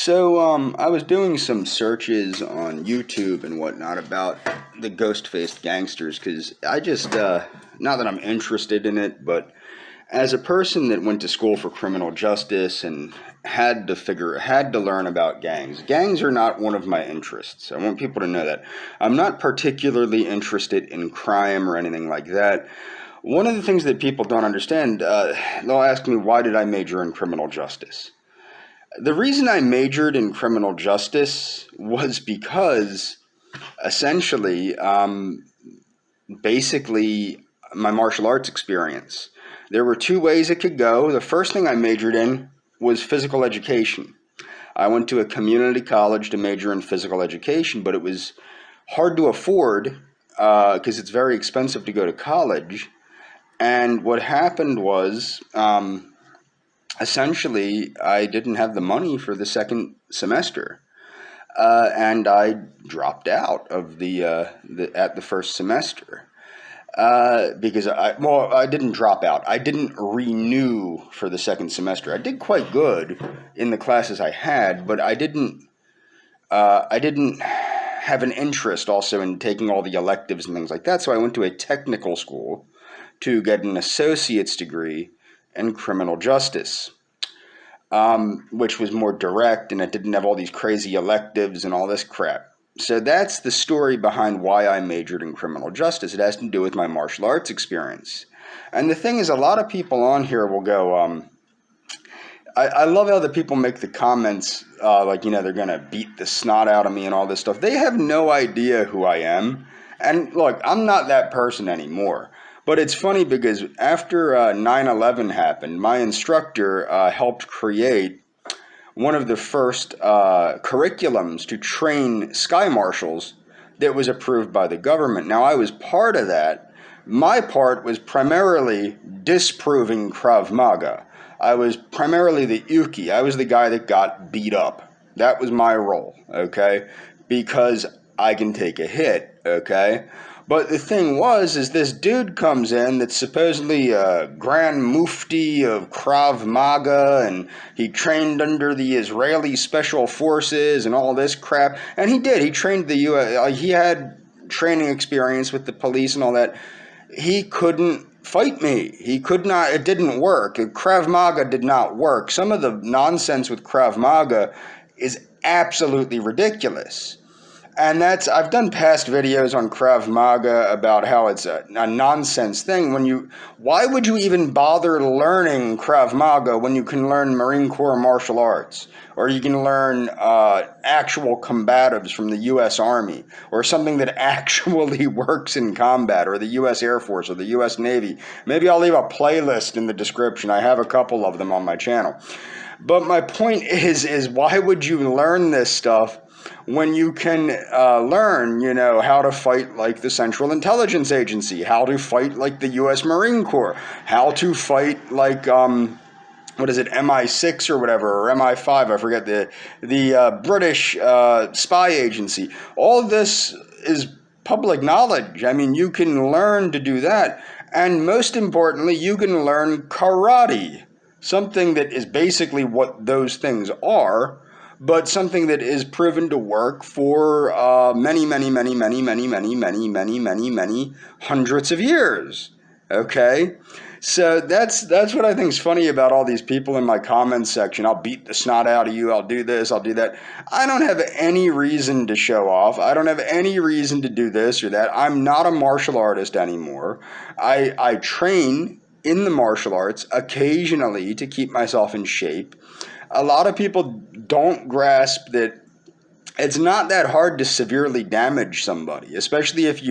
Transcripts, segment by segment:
I was doing some searches on YouTube and whatnot about the ghost-faced gangsters because I just, not that I'm interested in it, but as a person that went to school for criminal justice and had to learn about gangs, gangs are not one of my interests. I want people to know that. I'm not particularly interested in crime or anything like that. One of the things that people don't understand, they'll ask me, why did I major in criminal justice? The reason I majored in criminal justice was because essentially, basically, my martial arts experience. There were two ways it could go. The first thing I majored in was physical education. I went to a community college to major in physical education, but it was hard to afford because it's very expensive to go to college. And what happened was, essentially, I didn't have the money for the second semester, and I dropped out of at the first semester because I didn't drop out. I didn't renew for the second semester. I did quite good in the classes I had, but I didn't have an interest also in taking all the electives and things like that. So I went to a technical school to get an associate's degree in criminal justice, which was more direct and it didn't have all these crazy electives and all this crap. So that's the story behind why I majored in criminal justice. It has to do with my martial arts experience. And the thing is, a lot of people on here will go, I love how the people make the comments like, they're going to beat the snot out of me and all this stuff. They have no idea who I am. And look, I'm not that person anymore. But it's funny because after 9/11 happened, my instructor helped create one of the first curriculums to train sky marshals that was approved by the government. Now, I was part of that. My part was primarily disproving Krav Maga. I was primarily the Uki. I was the guy that got beat up. That was my role, okay? Because I can take a hit, okay? But the thing is this dude comes in that's supposedly a Grand Mufti of Krav Maga, and he trained under the Israeli Special Forces and all this crap. And he did. He trained the U.S. He had training experience with the police and all that. He couldn't fight me. He could not. It didn't work. Krav Maga did not work. Some of the nonsense with Krav Maga is absolutely ridiculous. And I've done past videos on Krav Maga about how it's a nonsense thing. Why would you even bother learning Krav Maga when you can learn Marine Corps martial arts? Or you can learn actual combatives from the U.S. Army, or something that actually works in combat, or the U.S. Air Force, or the U.S. Navy. Maybe I'll leave a playlist in the description. I have a couple of them on my channel. But my point is why would you learn this stuff when you can learn, how to fight like the Central Intelligence Agency, how to fight like the U.S. Marine Corps, how to fight like, MI6 or whatever, or MI5, I forget, the British spy agency. All of this is public knowledge. I mean, you can learn to do that. And most importantly, you can learn karate, something that is basically what those things are, but something that is proven to work for many hundreds of years. Okay? So that's what I think is funny about all these people in my comments section. I'll beat the snot out of you. I'll do this. I'll do that. I don't have any reason to show off. I don't have any reason to do this or that. I'm not a martial artist anymore. I train in the martial arts occasionally to keep myself in shape. A lot of people don't grasp that it's not that hard to severely damage somebody, especially if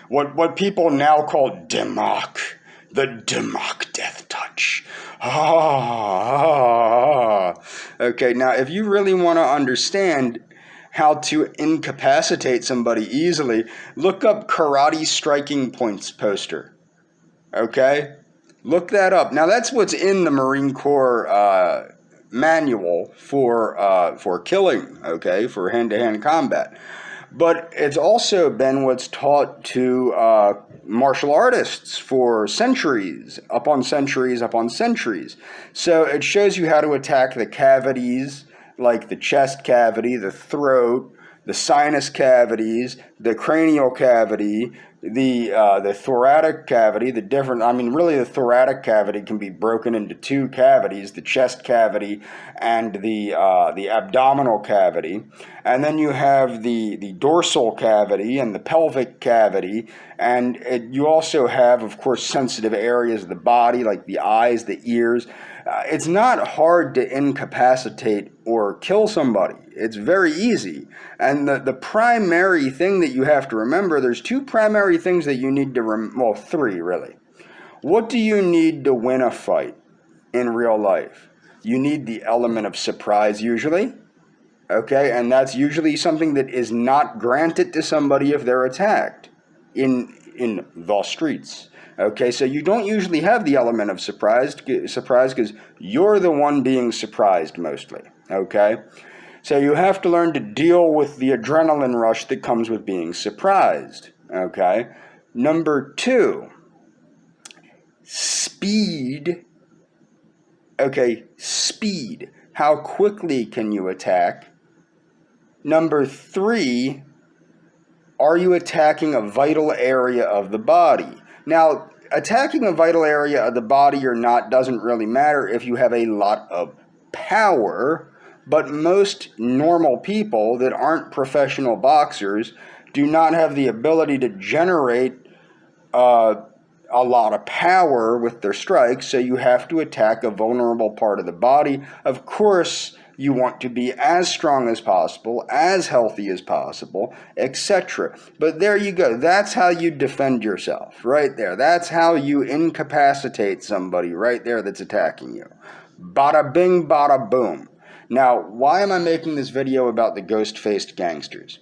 what people now call Demok, the Demok death touch. Okay, now if you really want to understand how to incapacitate somebody easily, look up karate striking points poster. Okay? Look that up. Now that's what's in the Marine Corps manual for killing, okay, for hand-to-hand combat. But it's also been what's taught to martial artists for centuries, upon centuries, upon centuries. So it shows you how to attack the cavities like the chest cavity, the throat, the sinus cavities, the cranial cavity, the thoracic cavity, really the thoracic cavity can be broken into two cavities, the chest cavity and the abdominal cavity. And then you have the dorsal cavity and the pelvic cavity. And you also have, of course, sensitive areas of the body like the eyes, the ears. It's not hard to incapacitate or kill somebody. It's very easy. And the primary thing that you have to remember, there's two primary things that you need to three really. What do you need to win a fight in real life? You need the element of surprise usually. Okay, and that's usually something that is not granted to somebody if they're attacked in the streets. Okay, so you don't usually have the element of surprise because you're the one being surprised mostly. Okay, so you have to learn to deal with the adrenaline rush that comes with being surprised. Okay, number two, speed. Okay, speed. How quickly can you attack? Number three, are you attacking a vital area of the body? Now, attacking a vital area of the body or not doesn't really matter if you have a lot of power, but most normal people that aren't professional boxers do not have the ability to generate a lot of power with their strikes, so you have to attack a vulnerable part of the body. Of course, you want to be as strong as possible, as healthy as possible, etc. But there you go. That's how you defend yourself, right there. That's how you incapacitate somebody right there that's attacking you. Bada bing, bada boom. Now, why am I making this video about the ghost-faced gangsters?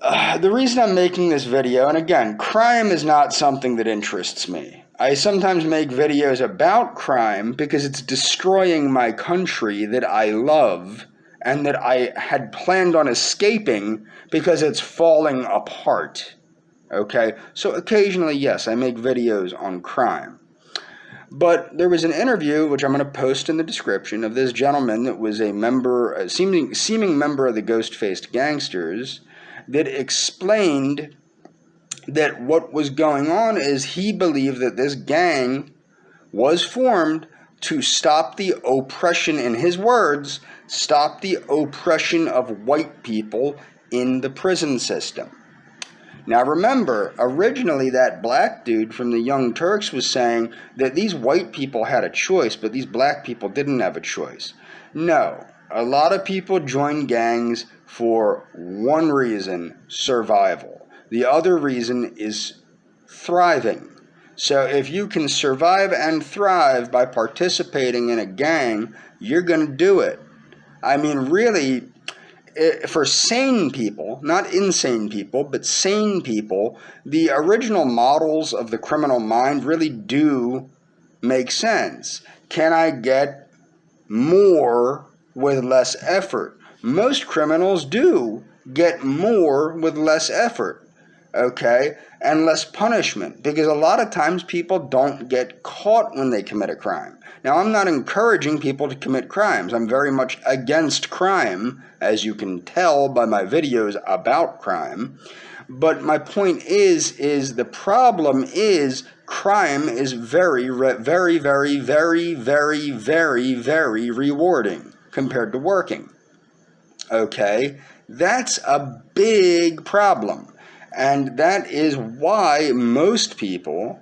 The reason I'm making this video, and again, crime is not something that interests me. I sometimes make videos about crime because it's destroying my country that I love and that I had planned on escaping because it's falling apart. Okay? So occasionally, yes, I make videos on crime. But there was an interview, which I'm going to post in the description, of this gentleman that was a seeming member of the ghost-faced gangsters that explained that what was going on is he believed that this gang was formed to stop the oppression, in his words, stop the oppression of white people in the prison system. Now remember, originally that black dude from the Young Turks was saying that these white people had a choice, but these black people didn't have a choice. No, a lot of people join gangs for one reason, survival. The other reason is thriving. So if you can survive and thrive by participating in a gang, you're going to do it. I mean, really, for sane people, not insane people, but sane people, the original models of the criminal mind really do make sense. Can I get more with less effort? Most criminals do get more with less effort. Okay, and less punishment, because a lot of times people don't get caught when they commit a crime. Now, I'm not encouraging people to commit crimes. I'm very much against crime, as you can tell by my videos about crime. But my point is the problem is crime is very, very, very, very, very, very, very rewarding compared to working. Okay, that's a big problem. And that is why most people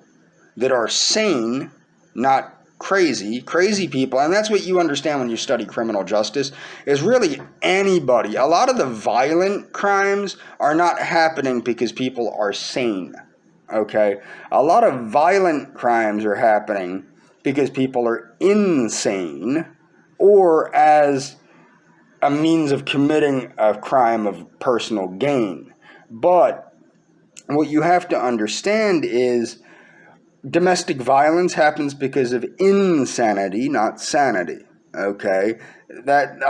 that are sane, not crazy people, and that's what you understand when you study criminal justice, is really anybody. A lot of the violent crimes are not happening because people are sane, okay? A lot of violent crimes are happening because people are insane or as a means of committing a crime of personal gain. But what you have to understand is domestic violence happens because of insanity, not sanity, okay? That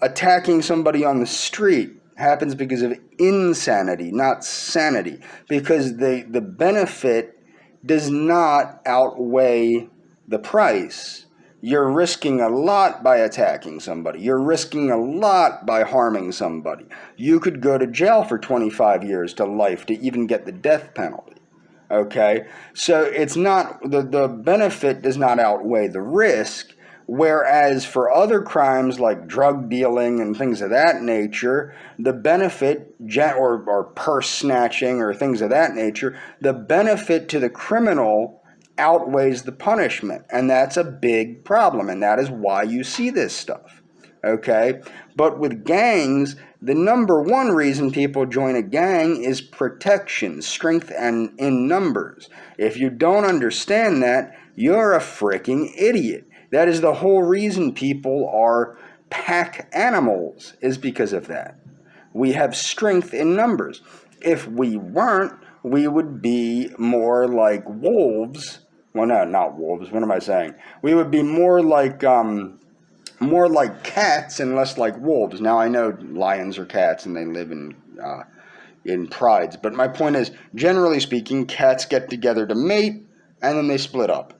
attacking somebody on the street happens because of insanity, not sanity, because the benefit does not outweigh the price. You're risking a lot by attacking somebody. You're risking a lot by harming somebody. You could go to jail for 25 years to life to even get the death penalty. Okay? So it's not, the benefit does not outweigh the risk, whereas for other crimes like drug dealing and things of that nature, the benefit, or purse snatching or things of that nature, the benefit to the criminal outweighs the punishment, and that's a big problem, and that is why you see this stuff. Okay? But with gangs, the number one reason people join a gang is protection, strength, and in numbers. If you don't understand that, you're a freaking idiot. That is the whole reason people are pack animals, is because of that. We have strength in numbers. If we weren't, we would be more like wolves. Well, no, not wolves. What am I saying? We would be more like cats and less like wolves. Now, I know lions are cats and they live in prides, but my point is, generally speaking, cats get together to mate and then they split up.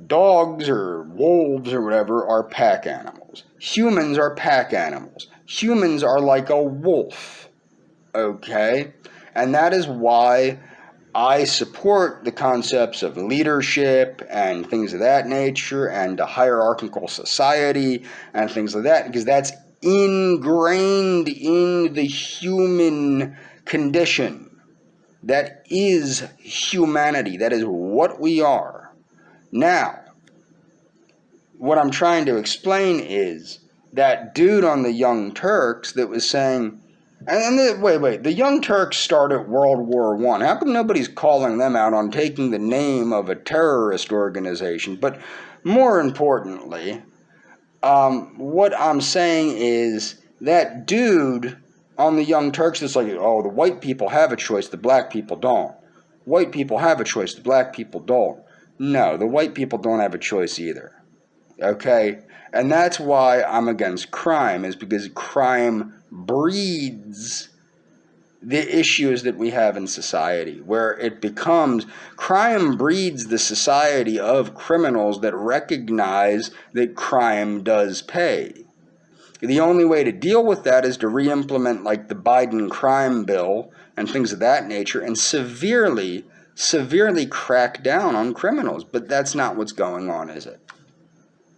Dogs or wolves or whatever are pack animals. Humans are pack animals. Humans are like a wolf. Okay? And that is why I support the concepts of leadership and things of that nature and a hierarchical society and things like that, because that's ingrained in the human condition. That is humanity. That is what we are. Now, what I'm trying to explain is that dude on the Young Turks that was saying, wait, the Young Turks started World War I. How come nobody's calling them out on taking the name of a terrorist organization? But more importantly, what I'm saying is that dude on the Young Turks that's like, oh, the white people have a choice, the black people don't. White people have a choice, the black people don't. No, the white people don't have a choice either. Okay? And that's why I'm against crime, is because crime breeds the issues that we have in society, where it becomes, crime breeds the society of criminals that recognize that crime does pay. The only way to deal with that is to re-implement like the Biden crime bill and things of that nature and severely crack down on criminals. But that's not what's going on, is it?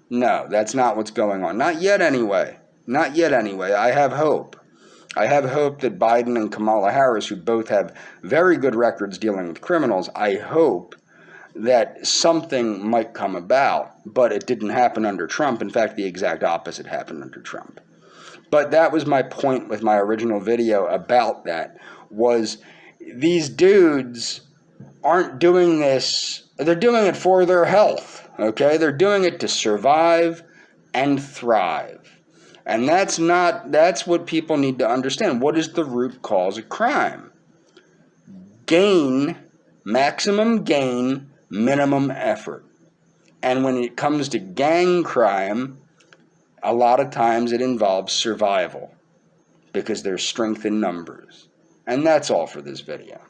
No, that's not what's going on. Not yet anyway. Not yet anyway. I have hope. I have hope that Biden and Kamala Harris, who both have very good records dealing with criminals, I hope that something might come about. But it didn't happen under Trump. In fact, the exact opposite happened under Trump. But that was my point with my original video about that, was these dudes aren't doing this, they're doing it for their health. Okay, they're doing it to survive and thrive. And that's what people need to understand. What is the root cause of crime? Gain, maximum gain, minimum effort. And when it comes to gang crime, a lot of times it involves survival because there's strength in numbers. And that's all for this video.